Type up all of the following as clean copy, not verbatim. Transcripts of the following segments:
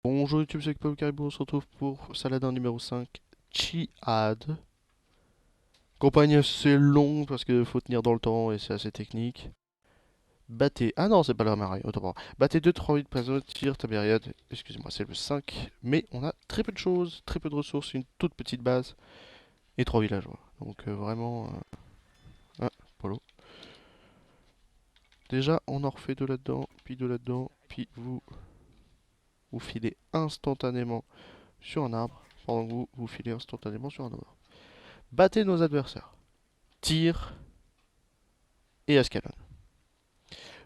Bonjour YouTube, c'est Paul Caribou, on se retrouve pour Saladin numéro 5, Chiad. Campagne assez longue parce qu'il faut tenir dans le temps et c'est assez technique. Battez, ah non c'est pas la marée, autant pour moi. Battez 2-3 8 prisonniers, tir, tabériade, excusez-moi c'est le 5. Mais on a très peu de choses, très peu de ressources, une toute petite base et 3 villageois. Donc vraiment... Ah, Polo. Déjà on en refait deux là-dedans, puis vous filez instantanément sur un arbre, pendant que vous filez instantanément sur un autre. Battez nos adversaires. Tir et Ascalon.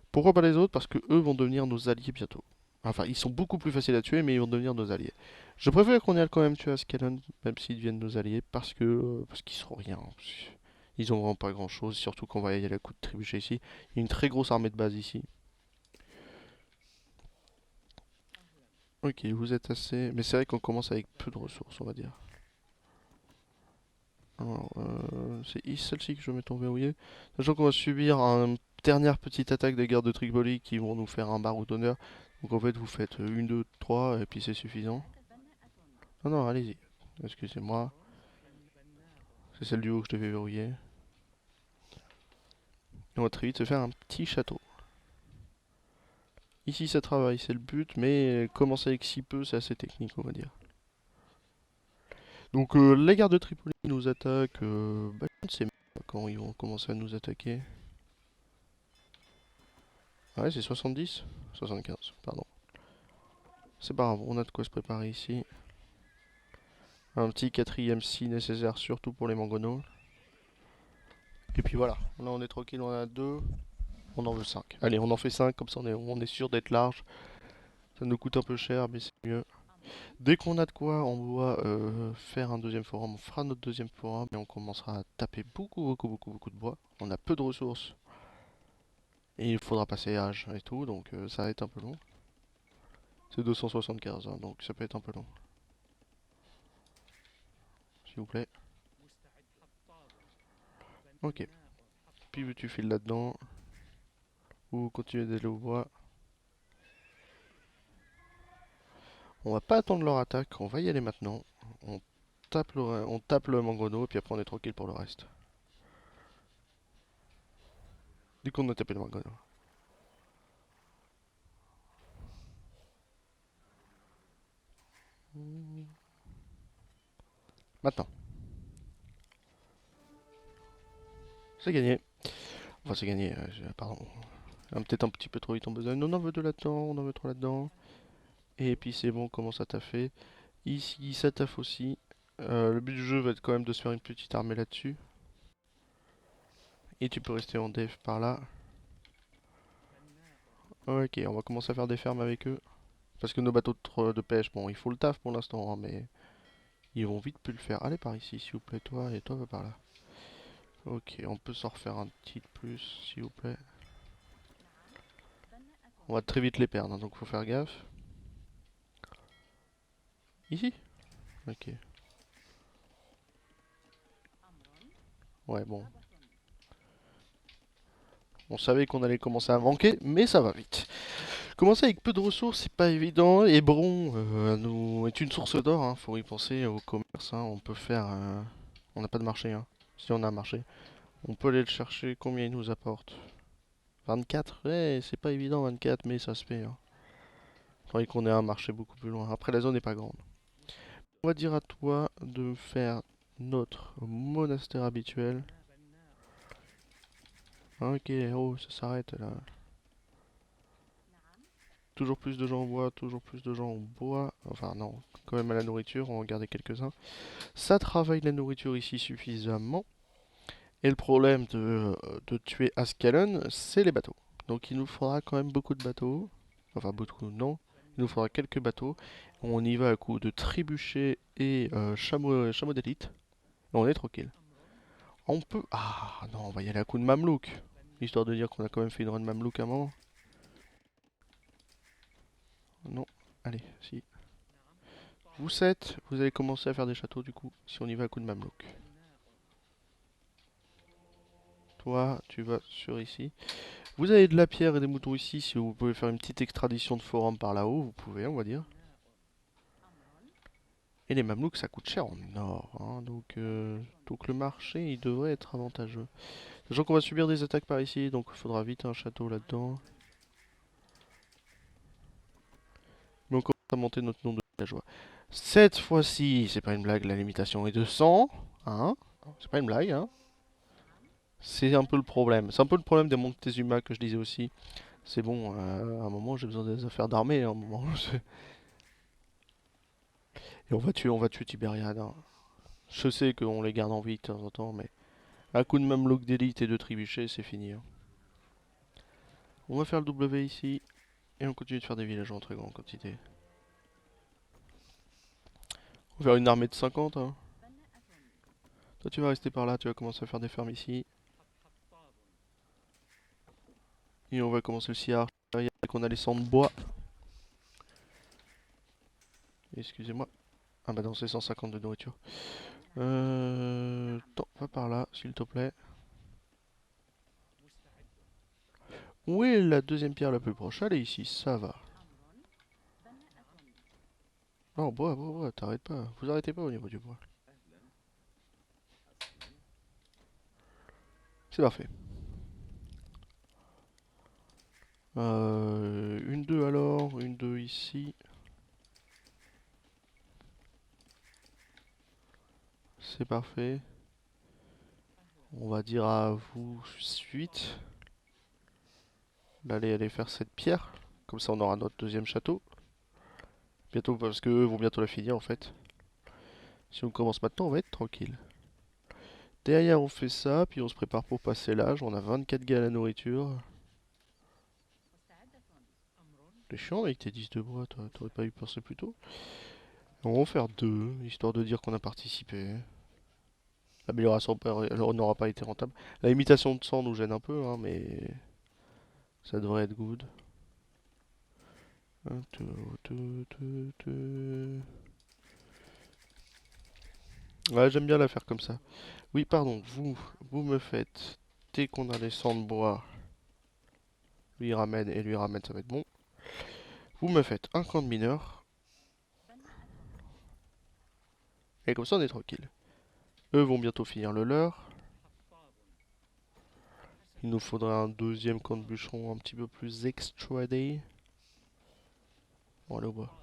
Pourquoi pas les autres? Parce que eux vont devenir nos alliés bientôt. Enfin, ils sont beaucoup plus faciles à tuer, mais ils vont devenir nos alliés. Je préfère qu'on aille quand même tuer Ascalon, même s'ils deviennent nos alliés, parce qu'ils seront rien. Ils ont vraiment pas grand chose, surtout qu'on va y aller à coup de trébuchet ici. Il y a une très grosse armée de base ici. Ok, vous êtes assez... Mais c'est vrai qu'on commence avec peu de ressources, on va dire. Alors, c'est celle-ci que je vais mettre en verrouillé. Sachant qu'on va subir une dernière petite attaque des gardes de Tripoli qui vont nous faire un barreau d'honneur. Donc en fait, vous faites une, 2, 3 et puis c'est suffisant. Non, non, allez-y. Excusez-moi. C'est celle du haut que je devais verrouiller. Et on va très vite se faire un petit château. Ici, ça travaille, c'est le but, mais commencer avec si peu, c'est assez technique, on va dire. Donc les gardes de Tripoli nous attaquent. Je ne sais pas quand ils vont commencer à nous attaquer. Ah ouais, c'est 70? 75, pardon. C'est pas grave, on a de quoi se préparer ici. Un petit quatrième si nécessaire, surtout pour les mangonos. Et puis voilà, là on est tranquille, on en a deux, on en veut 5. Allez, on en fait 5, comme ça on est sûr d'être large. Ça nous coûte un peu cher, mais c'est mieux. Dès qu'on a de quoi, on doit faire un deuxième forum. On fera notre deuxième forum et on commencera à taper beaucoup de bois. On a peu de ressources et il faudra passer âge et tout, donc ça va être un peu long. C'est 275, hein, donc ça peut être un peu long. S'il vous plaît. Ok. Puis tu files là-dedans. Ou continuer d'aller au bois. On va pas attendre leur attaque, on va y aller maintenant. On tape le mangono et puis après on est tranquille pour le reste. Dès qu'on a tapé le mangono. Maintenant, c'est gagné. Enfin c'est gagné, pardon. Peut-être un petit peu trop vite en besogne. On en veut deux là-dedans, on en veut trois là-dedans. Et puis c'est bon, on commence à taffer. Ici, ça taffe aussi. Le but du jeu va être quand même de se faire une petite armée là-dessus. Et tu peux rester en def par là. Ok, on va commencer à faire des fermes avec eux. Parce que nos bateaux de pêche, bon, il faut le taf pour l'instant, hein, mais ils vont vite plus le faire. Allez par ici, s'il vous plaît, toi, et toi, va par là. Ok, on peut s'en refaire un petit de plus, s'il vous plaît. On va très vite les perdre, hein, donc faut faire gaffe. Ici? Ok. Ouais, bon. On savait qu'on allait commencer à manquer, mais ça va vite. Commencer avec peu de ressources, c'est pas évident. Hébron est une source d'or, hein, faut y penser au commerce. Hein, on peut faire. On n'a pas de marché, hein. Si on a un marché, on peut aller le chercher. Combien il nous apporte? 24? Ouais, c'est pas évident 24, mais ça se fait. Hein. Faudrait qu'on ait un marché beaucoup plus loin. Après, la zone n'est pas grande. On va dire à toi de faire notre monastère habituel. Ok, oh, ça s'arrête là. Toujours plus de gens au bois, toujours plus de gens au bois. Enfin, non, quand même à la nourriture, on va en garder quelques-uns. Ça travaille la nourriture ici suffisamment. Et le problème de tuer Ascalon, c'est les bateaux. Donc il nous faudra quand même beaucoup de bateaux. Enfin, beaucoup, non. Il nous faudra quelques bateaux. On y va à coup de trébuchets et chameaux d'élite. On est tranquille. On peut... Ah non, on va y aller à coup de mamelouk. Histoire de dire qu'on a quand même fait une run mamelouk à un moment. Non. Allez, si. Vous 7, vous allez commencer à faire des châteaux du coup, si on y va à coup de mamelouk. Toi, tu vas sur ici. Vous avez de la pierre et des moutons ici, si vous pouvez faire une petite extradition de forum par là-haut, vous pouvez, on va dire. Et les mamelouks, ça coûte cher en or, hein, donc le marché, il devrait être avantageux. Sachant qu'on va subir des attaques par ici, donc il faudra vite un château là-dedans. Mais on commence à monter notre nombre de villageois. Cette fois-ci, c'est pas une blague, la limitation est de 100, hein. C'est pas une blague, hein. C'est un peu le problème. C'est un peu le problème des Montezuma que je disais aussi. C'est bon, à un moment j'ai besoin des affaires d'armée, à un moment. Et on va tuer Tibériade, hein. Je sais qu'on les garde en vie de temps en temps, mais à coup de mamelouk d'élite et de trébuchets, c'est fini, hein. On va faire le W ici, et on continue de faire des villageois en très grande quantité. On va faire une armée de 50, hein. Toi tu vas rester par là, tu vas commencer à faire des fermes ici. Et on va commencer le sillage. Dès qu'on a les sangs de bois. Excusez-moi. Ah bah non, c'est 150 de nourriture. Attends, va par là, s'il te plaît. Où est la deuxième pierre la plus proche? Elle est ici, ça va. Non, bois, bois, bois, t'arrêtes pas. Vous arrêtez pas au niveau du bois. C'est parfait. Une 2 alors, une 2 ici. C'est parfait. On va dire à vous 8 d'aller aller faire cette pierre. Comme ça on aura notre deuxième château. Bientôt, parce qu'eux vont bientôt la finir en fait. Si on commence maintenant, on va être tranquille. Derrière on fait ça, puis on se prépare pour passer l'âge. On a 24 gars à la nourriture. C'est chiant avec tes 10 de bois, toi. T'aurais pas eu pensé plus tôt. On va en faire deux, histoire de dire qu'on a participé. L'amélioration n'aura pas été rentable. La limitation de sang nous gêne un peu, hein, mais ça devrait être good. Ouais, j'aime bien la faire comme ça. Oui, pardon, vous me faites, dès qu'on a les sangs de bois, lui ramène et lui ramène, ça va être bon. Vous me faites un camp de mineurs, et comme ça on est tranquille. Eux vont bientôt finir le leur. Il nous faudra un deuxième camp de bûcherons un petit peu plus extradé. On va aller au bois.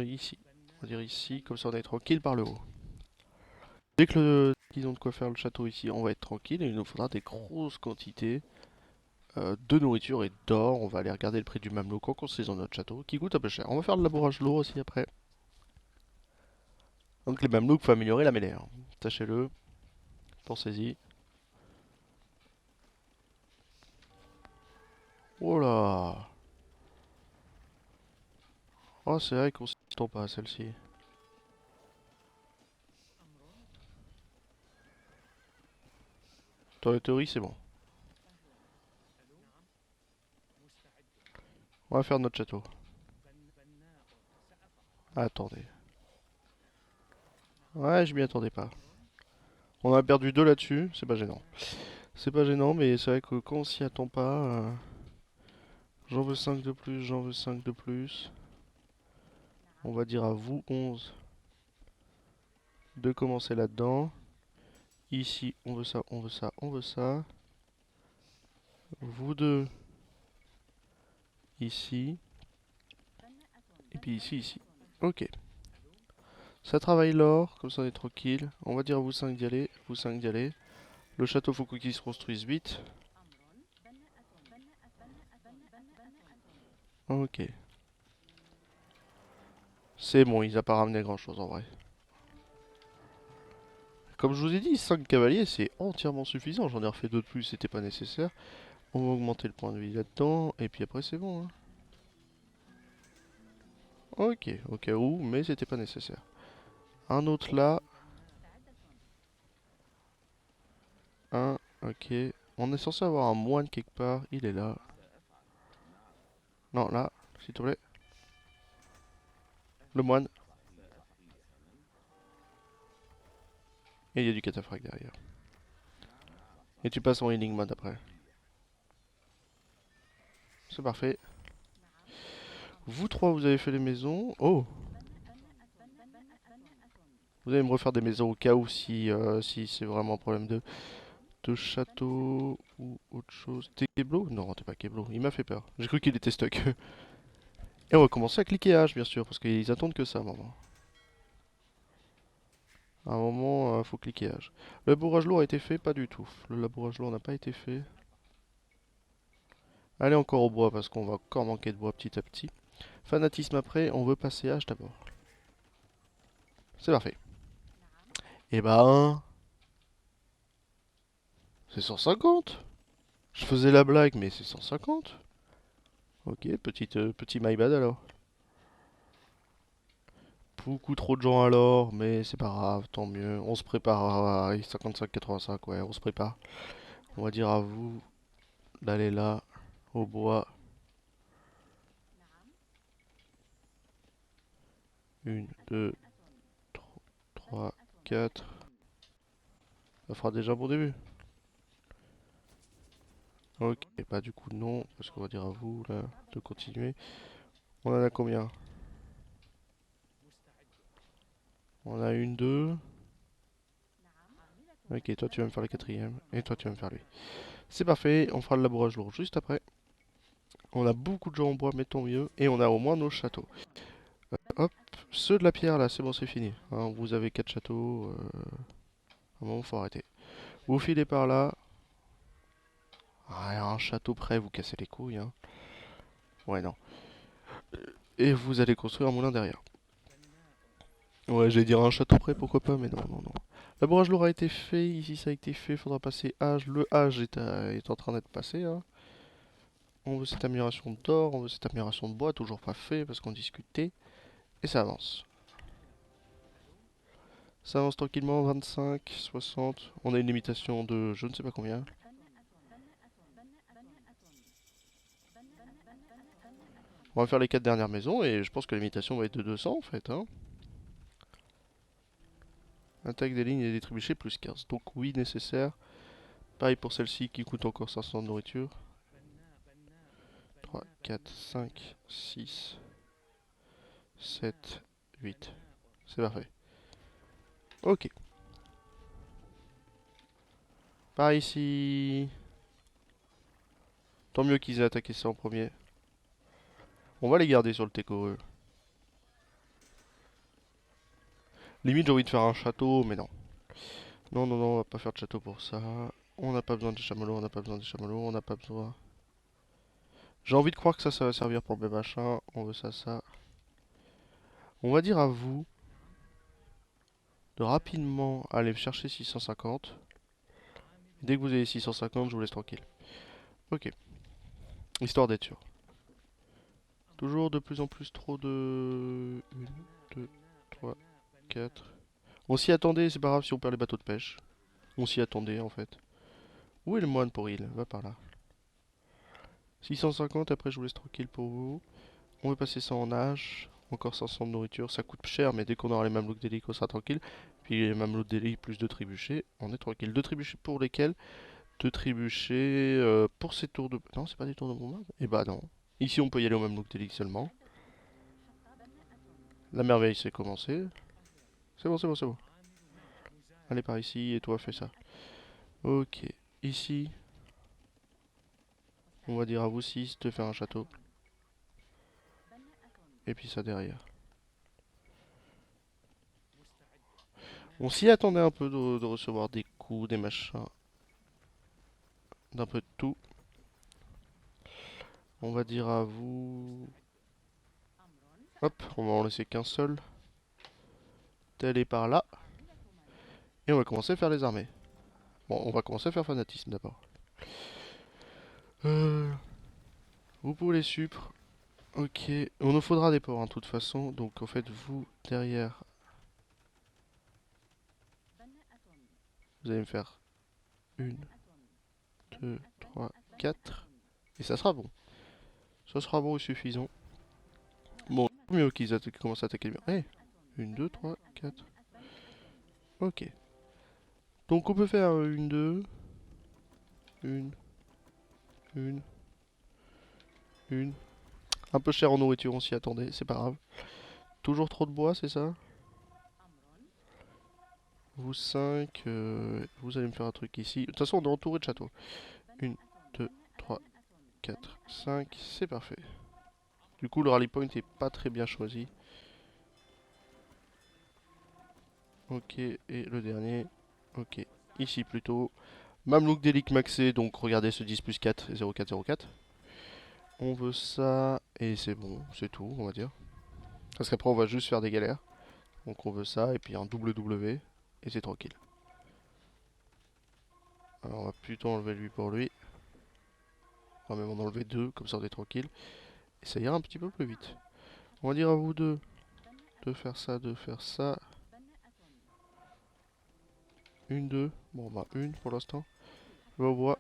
Ici. On va dire ici, comme ça on est tranquille par le haut. Dès que qu'ils ont de quoi faire le château ici, on va être tranquille et il nous faudra des grosses quantités de nourriture et d'or. On va aller regarder le prix du mamelouk en construisant notre château, qui coûte un peu cher. On va faire le labourage lourd aussi après. Donc les mamelouks, faut améliorer la mêlée, hein. Sachez-le, pensez-y. Oh là! Oh, c'est vrai qu'on s'y attend pas à celle-ci. Dans la théorie, c'est bon. On va faire notre château. Attendez. Ouais, je m'y attendais pas. On a perdu deux là-dessus, c'est pas gênant. C'est pas gênant, mais c'est vrai que quand on s'y attend pas, j'en veux 5 de plus, j'en veux 5 de plus. On va dire à vous 11 de commencer là-dedans. Ici, on veut ça, on veut ça, on veut ça. Vous deux, ici. Et puis ici, ici. Ok. Ça travaille l'or, comme ça on est tranquille. On va dire à vous 5 d'y aller, vous 5 d'y aller. Le château faut qu'il se construise vite. Ok. C'est bon, il a pas ramené grand chose en vrai. Comme je vous ai dit, 5 cavaliers c'est entièrement suffisant. J'en ai refait deux de plus, c'était pas nécessaire. On va augmenter le point de vie là-dedans. Et puis après c'est bon, hein. Ok, au cas où, mais c'était pas nécessaire. Un autre là. Un, ok. On est censé avoir un moine quelque part. Il est là. Non, là, s'il te plaît. Le moine. Et il y a du cataphracte derrière. Et tu passes en healing mode après. C'est parfait. Vous trois, vous avez fait les maisons. Oh! Vous allez me refaire des maisons au cas où si c'est vraiment un problème de château ou autre chose. T'es Keblo? Non, t'es pas Keblo. Il m'a fait peur. J'ai cru qu'il était stuck. Et on va commencer à cliquer H, bien sûr, parce qu'ils attendent que ça, à un moment. À un moment, faut cliquer H. Le labourage lourd a été fait? Pas du tout. Le labourage lourd n'a pas été fait. Allez encore au bois, parce qu'on va encore manquer de bois petit à petit. Fanatisme après, on veut passer H d'abord. C'est parfait. Et ben... C'est 150. Je faisais la blague, mais c'est 150. Ok, petit my bad alors. Beaucoup trop de gens alors, mais c'est pas grave, tant mieux. On se prépare à 55-85, ouais, on se prépare. On va dire à vous d'aller là, au bois. Une, deux, trois, quatre. Ça fera déjà un bon début. Ok, bah du coup non, parce qu'on va dire à vous là de continuer. On en a combien? On a une, deux. Ok, toi tu vas me faire le quatrième, et toi tu vas me faire lui. C'est parfait, on fera le labourage lourd juste après. On a beaucoup de gens en bois, mais tant mieux. Et on a au moins nos châteaux. Hop, ceux de la pierre là, c'est bon, c'est fini. Hein, vous avez 4 châteaux. À un moment, faut arrêter. Vous filez par là. Ah, un château près, vous cassez les couilles. Hein. Ouais, non. Et vous allez construire un moulin derrière. Ouais, j'allais dire un château près, pourquoi pas, mais non, non, non. Labourage lourd a été fait, ici ça a été fait, faudra passer âge. Le âge est en train d'être passé. Hein. On veut cette amélioration d'or, on veut cette amélioration de bois, toujours pas fait parce qu'on discutait. Et ça avance. Ça avance tranquillement, 25, 60. On a une limitation de je ne sais pas combien. On va faire les 4 dernières maisons et je pense que la limitation va être de 200 en fait. Hein. Attaque des lignes et des trébuchets plus 15. Donc oui, nécessaire. Pareil pour celle-ci qui coûte encore 500 de nourriture. 3, 4, 5, 6, 7, 8. C'est parfait. Ok. Par ici. Tant mieux qu'ils aient attaqué ça en premier. On va les garder sur le teco. Limite, j'ai envie de faire un château, mais non. Non, non, non, on va pas faire de château pour ça. On n'a pas besoin de chamallows, on n'a pas besoin de chamallows, on n'a pas besoin. J'ai envie de croire que ça va servir pour le machin. On veut ça, ça. On va dire à vous de rapidement aller chercher 650. Dès que vous avez 650, je vous laisse tranquille. Ok. Histoire d'être sûr. Toujours de plus en plus trop de... 1, 2, 3, 4. On s'y attendait, c'est pas grave si on perd les bateaux de pêche. On s'y attendait en fait. Où est le moine pour il? Va par là. 650, après je vous laisse tranquille pour vous. On va passer ça en âge. Encore 500 de nourriture, ça coûte cher, mais dès qu'on aura les mamelouks d'élite, on sera tranquille. Puis les mamelouks d'élite plus 2 trébuchets, on est tranquille. 2 trébuchets pour lesquels? 2 trébuchets pour ces tours de... Non, c'est pas des tours de bombarde. Eh bah non. Ici, on peut y aller au mamelouk d'élite seulement. La merveille, c'est commencé. C'est bon, c'est bon, c'est bon. Allez par ici, et toi, fais ça. Ok. Ici, on va dire à vous 6 de faire un château. Et puis ça derrière. On s'y attendait un peu de recevoir des coups, des machins. D'un peu de tout. On va dire à vous... Hop, on va en laisser qu'un seul. Tel est par là. Et on va commencer à faire les armées. Bon, on va commencer à faire fanatisme d'abord. Euh, vous pouvez les supres. Ok. On nous faudra des ports, hein, de toute façon. Donc, en fait, vous, derrière, vous allez me faire une, deux, trois, quatre. Et ça sera bon. Ça sera bon et suffisant. Bon, mieux qu'ils commencent à attaquer le mur. Eh, une, deux, trois, quatre. Ok. Donc, on peut faire une, deux, une, une, une. Un peu cher en nourriture, on s'y attendait, c'est pas grave. Toujours trop de bois, c'est ça? Vous 5, vous allez me faire un truc ici. De toute façon, on est entouré de châteaux. 1, 2, 3, 4, 5, c'est parfait. Du coup, le rally point est pas très bien choisi. Ok, et le dernier. Ok, ici plutôt. Mamelouk Delic maxé, donc regardez ce 10 plus 4 et 0404. On veut ça, et c'est bon, c'est tout, on va dire. Parce qu'après, on va juste faire des galères. Donc on veut ça, et puis un double W, et c'est tranquille. Alors on va plutôt enlever lui pour lui. On va même en enlever deux, comme ça on est tranquille. Et ça ira un petit peu plus vite. On va dire à vous deux de faire ça, de faire ça. Une, deux. Bon bah une pour l'instant. Je vois.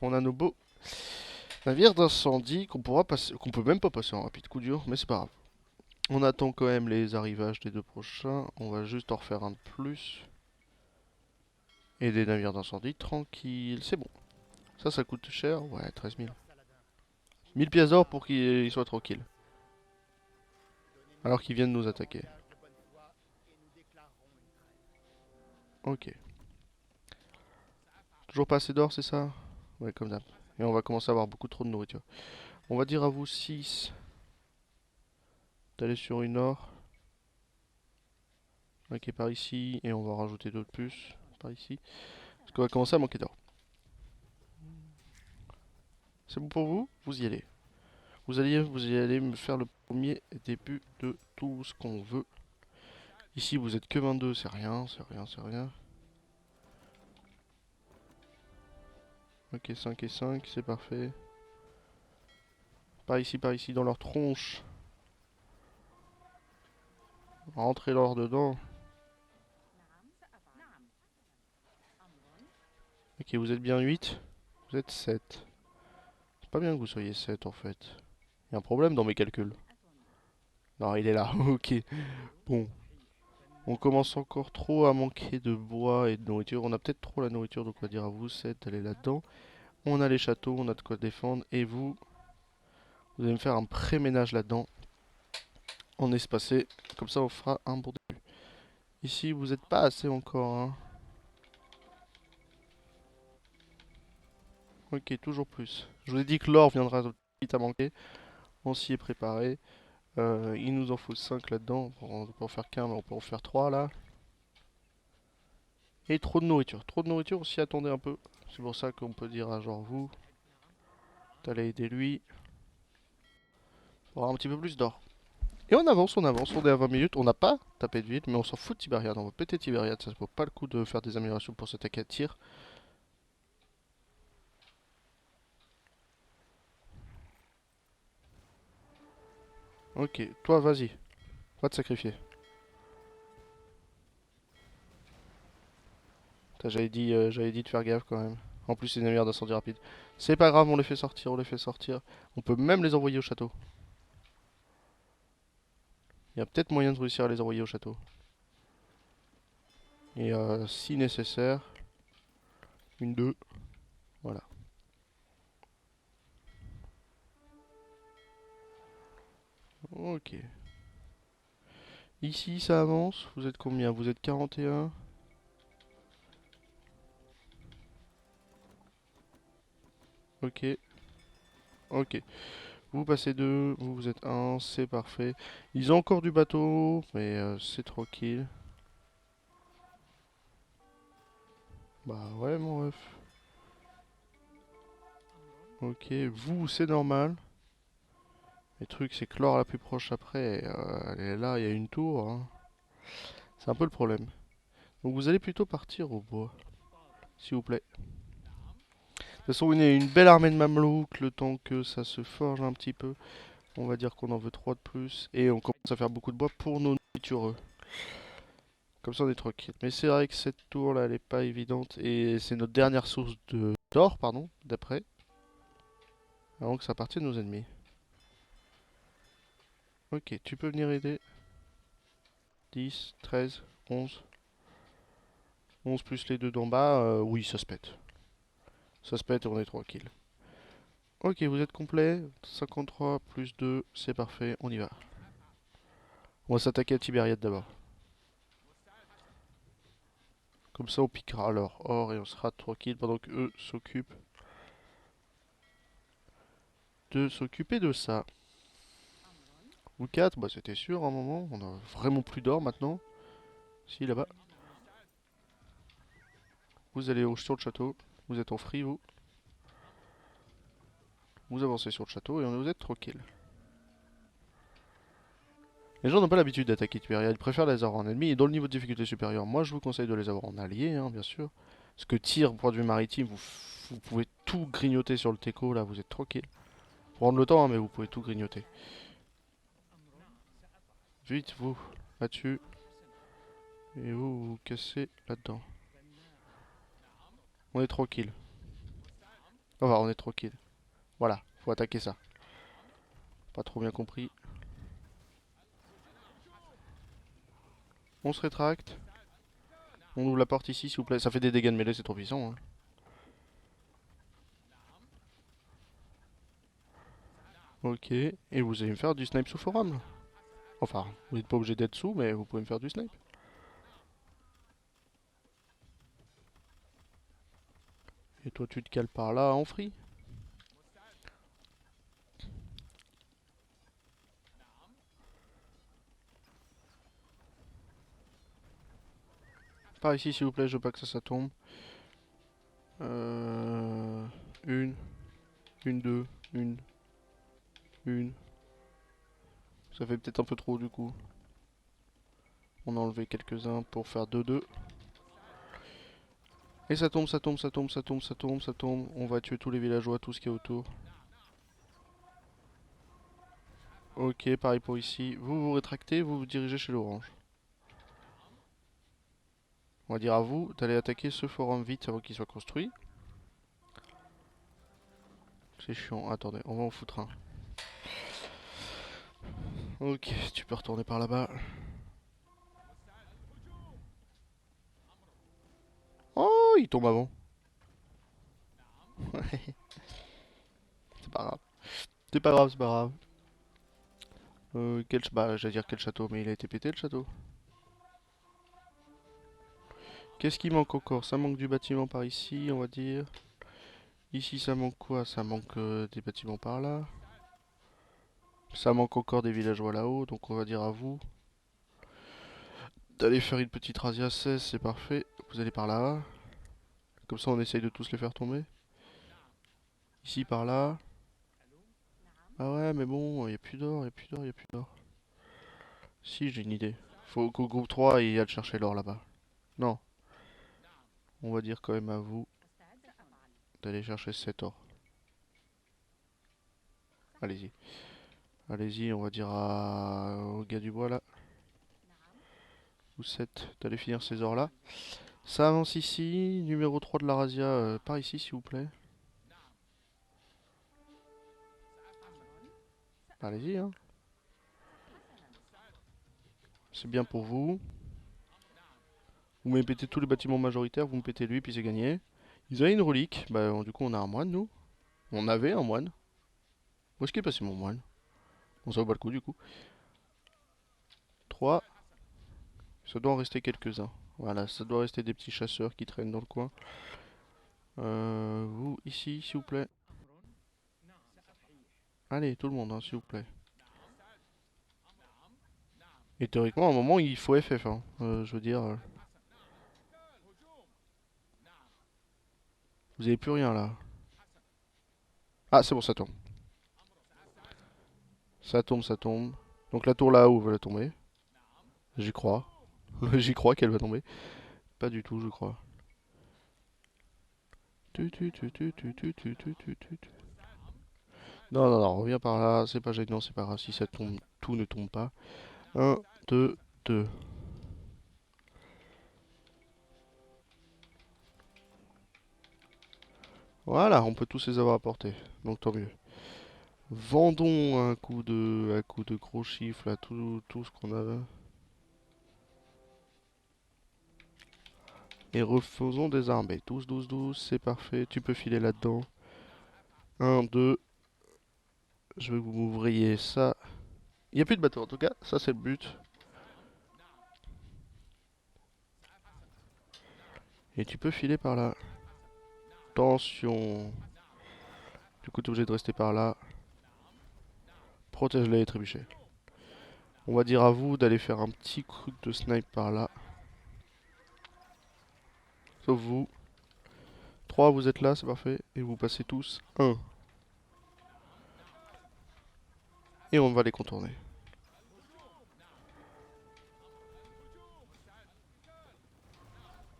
On a nos beaux navires d'incendie qu'on pourra passer, qu'on peut même pas passer en rapide coup dur, mais c'est pas grave. On attend quand même les arrivages des deux prochains. On va juste en refaire un de plus. Et des navires d'incendie, tranquille. C'est bon. Ça coûte cher. Ouais, 13 000. 1000 pièces d'or pour qu'ils soient tranquilles. Alors qu'ils viennent nous attaquer. Ok. Toujours pas assez d'or, c'est ça? Ouais, comme d'hab. Et on va commencer à avoir beaucoup trop de nourriture. On va dire à vous 6 d'aller sur une or. Ok, par ici. Et on va rajouter d'autres plus par ici. Parce qu'on va commencer à manquer d'or. C'est bon pour vous? Vous y allez. Vous y allez me faire le premier début de tout ce qu'on veut. Ici, vous êtes que 22, c'est rien, c'est rien, c'est rien. Ok, 5 et 5, c'est parfait. Par ici, dans leur tronche. Rentrez l'or dedans. Ok, vous êtes bien 8. Vous êtes 7. C'est pas bien que vous soyez 7 en fait. Il y a un problème dans mes calculs. Non, il est là. Ok. Bon. On commence encore trop à manquer de bois et de nourriture. On a peut-être trop la nourriture, donc on va dire à vous 7 d'aller là-dedans. On a les châteaux, on a de quoi défendre. Et vous, vous allez me faire un pré-ménage là-dedans. En espacé. Comme ça, on fera un bon début. Ici, vous n'êtes pas assez encore, hein. Ok, toujours plus. Je vous ai dit que l'or viendra vite à manquer. On s'y est préparé. Il nous en faut 5 là-dedans. On peut en faire qu'un, mais on peut en faire 3 là. Et trop de nourriture. Trop de nourriture, on s'y attendait un peu. C'est pour ça qu'on peut dire à genre vous d'aller aider lui pour avoir un petit peu plus d'or. Et on avance, on avance. On est à 20 minutes. On n'a pas tapé de ville, mais on s'en fout de Tibériade. On va péter Tibériade. Ça ne vaut pas le coup de faire des améliorations pour s'attaquer à tir. Ok, toi vas-y. Va te sacrifier. J'avais dit de faire gaffe quand même. En plus, c'est une navire d'incendie rapide. C'est pas grave, on les fait sortir, on les fait sortir. On peut même les envoyer au château. Il y a peut-être moyen de réussir à les envoyer au château. Et si nécessaire, une, deux, voilà. Ok. Ici, ça avance. Vous êtes combien? Vous êtes 41. Ok. Ok. Vous passez 2. Vous êtes un. C'est parfait. Ils ont encore du bateau, mais c'est tranquille. Bah ouais, mon ref. Ok. Vous, c'est normal. Le truc, c'est que l'or la plus proche après, elle est là, il y a une tour, hein. C'est un peu le problème. Donc vous allez plutôt partir au bois, s'il vous plaît. De toute façon, on a une belle armée de mamelouks, le temps que ça se forge un petit peu. On va dire qu'on en veut 3 de plus. Et on commence à faire beaucoup de bois pour nos nourritureux. Comme ça, on est tranquille. Mais c'est vrai que cette tour là, elle est pas évidente. Et c'est notre dernière source de d'or, pardon, d'après. Avant que ça appartienne à nos ennemis. Ok, tu peux venir aider. 10, 13, 11. 11 plus les deux d'en bas, oui, ça se pète. Ça se pète et on est tranquille. Ok, vous êtes complet. 53 plus 2, c'est parfait, on y va. On va s'attaquer à Tibériade d'abord. Comme ça on piquera leur or et on sera tranquille pendant que eux s'occupent de s'occuper de ça. Vous 4, bah c'était sûr à un moment. On a vraiment plus d'or maintenant. Si, là-bas. Vous allez sur le château. Vous êtes en free, vous. Vous avancez sur le château et vous êtes tranquille. Les gens n'ont pas l'habitude d'attaquer Tibéria, ils préfèrent les avoir en ennemi et dans le niveau de difficulté supérieur. Moi je vous conseille de les avoir en allié, hein, bien sûr. Parce que tir, point de vue maritime, vous pouvez tout grignoter sur le Teco, là, vous êtes tranquille. Prendre le temps, hein, mais vous pouvez tout grignoter. Vite, vous, là-dessus. Et vous cassez là-dedans. On est tranquille. Enfin, on est tranquille. Voilà, faut attaquer ça. Pas trop bien compris. On se rétracte. On ouvre la porte ici, s'il vous plaît. Ça fait des dégâts de mêlée, c'est trop puissant. Hein. Ok, et vous allez me faire du snipe sous forum. Enfin, vous n'êtes pas obligé d'être sous, mais vous pouvez me faire du snipe. Et toi, tu te cales par là en free. Par ici, s'il vous plaît, je veux pas que ça tombe. Euh... Une, deux, une. Ça fait peut-être un peu trop du coup. On a enlevé quelques-uns pour faire 2-2. Et ça tombe, ça tombe, ça tombe, ça tombe, ça tombe, ça tombe. On va tuer tous les villageois, tout ce qui est autour. Ok, pareil pour ici. Vous vous rétractez, vous vous dirigez chez l'orange. On va dire à vous d'aller attaquer ce forum vite avant qu'il soit construit. C'est chiant. Attendez, on va en foutre un. Ok, tu peux retourner par là-bas. Oh, il tombe avant. C'est pas grave. C'est pas grave, c'est pas grave. Bah, j'allais dire quel château, mais il a été pété le château. Qu'est-ce qui manque encore? Ça manque du bâtiment par ici, on va dire. Ici, ça manque quoi? Ça manque des bâtiments par là. Ça manque encore des villageois là-haut, donc on va dire à vous d'aller faire une petite razzia 16, c'est parfait. Vous allez par là. Comme ça, on essaye de tous les faire tomber. Ici, par là. Ah ouais, mais bon, y a plus d'or, y a plus d'or, y a plus d'or. Si, j'ai une idée. Faut qu'au groupe 3, il aille chercher l'or là-bas. Non, on va dire quand même à vous d'aller chercher 7 or. Allez-y. Allez-y, on va dire au gars du bois là. Ou 7 d'aller finir ces ors là. Ça avance ici. Numéro 3 de la razzia, par ici s'il vous plaît. Allez-y, hein. C'est bien pour vous. Vous me pétez tous les bâtiments majoritaires, vous me pétez lui, puis c'est gagné. Ils avaient une relique. Bah, du coup, on a un moine, nous. On avait un moine. Où est-ce qu'il est passé mon moine? On ça vaut pas le coup, du coup. 3. Ça doit en rester quelques-uns. Voilà, ça doit rester des petits chasseurs qui traînent dans le coin. Vous, ici, s'il vous plaît. Allez, tout le monde, hein, s'il vous plaît. Et théoriquement, à un moment, il faut FF. Hein. Je veux dire, vous avez plus rien là. Ah, c'est bon, ça tombe. Ça tombe, ça tombe. Donc la tour là-haut va tomber. J'y crois. J'y crois qu'elle va tomber. Pas du tout, je crois. Non, non, non, reviens par là. C'est pas gênant, c'est pas grave. Si ça tombe, tout ne tombe pas. Un, 2, 2. Voilà, on peut tous les avoir apportés. Donc tant mieux. Vendons un coup de gros chiffres là, tout ce qu'on a. Et refaisons des armées. 12, 12, 12, c'est parfait. Tu peux filer là-dedans. Un, 2. Je veux que vous m'ouvriez ça. Il n'y a plus de bateau en tout cas, ça c'est le but. Et tu peux filer par là. Attention. Du coup, t'es obligé de rester par là. Protège les trébuchets. On va dire à vous d'aller faire un petit coup de snipe par là. Sauf vous. 3, vous êtes là, c'est parfait. Et vous passez tous 1. Et on va les contourner.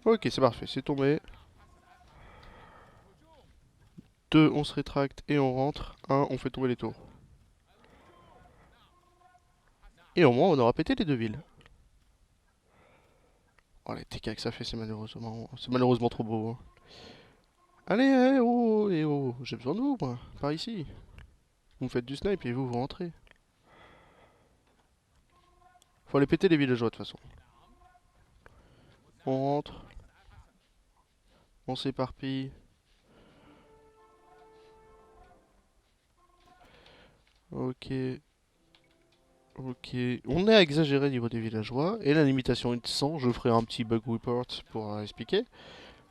Ok, c'est parfait, c'est tombé. 2, on se rétracte et on rentre. 1, on fait tomber les tours. Et au moins, on aura pété les 2 villes. Oh, les TK que ça fait, c'est malheureusement trop beau. Hein. Allez, j'ai besoin de vous, moi. Par ici. Vous me faites du snipe et vous rentrez. Faut aller péter les villageois de toute façon. On rentre. On s'éparpille. Ok. Ok. On est à exagérer au niveau des villageois. Et la limitation est de 100. Je ferai un petit bug report pour expliquer.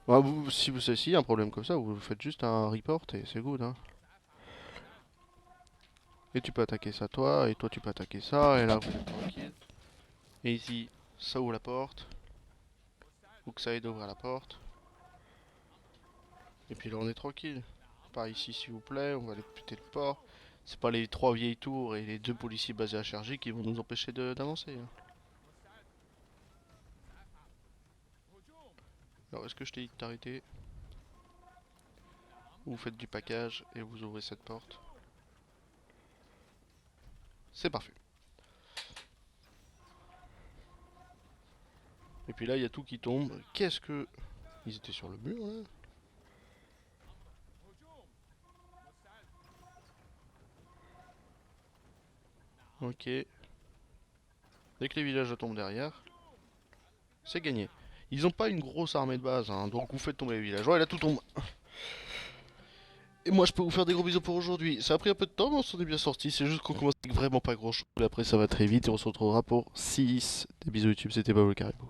Bah, si vous savez, un problème comme ça, vous faites juste un report et c'est good. Hein. Et tu peux attaquer ça toi, et toi tu peux attaquer ça, et là vous êtes tranquille. Et ici, ça ouvre la porte. Oakside ouvre la porte. Et puis là on est tranquille. Par ici s'il vous plaît, on va aller péter le port. C'est pas les 3 vieilles tours et les 2 policiers basés à Chergy qui vont nous empêcher d'avancer. Hein. Alors est-ce que je t'ai dit de t'arrêter? Vous faites du package et vous ouvrez cette porte. C'est parfait. Et puis là il y a tout qui tombe. Qu'est-ce que... Ils étaient sur le mur là. Ok. Dès que les villages tombent derrière, c'est gagné. Ils ont pas une grosse armée de base, hein, donc vous faites tomber les villageois et là tout tombe. Et moi je peux vous faire des gros bisous pour aujourd'hui. Ça a pris un peu de temps mais on s'en est bien sorti. C'est juste qu'on commence avec vraiment pas grand chose. Après ça va très vite et on se retrouvera pour 6. Des bisous YouTube, c'était Pablo Caribou.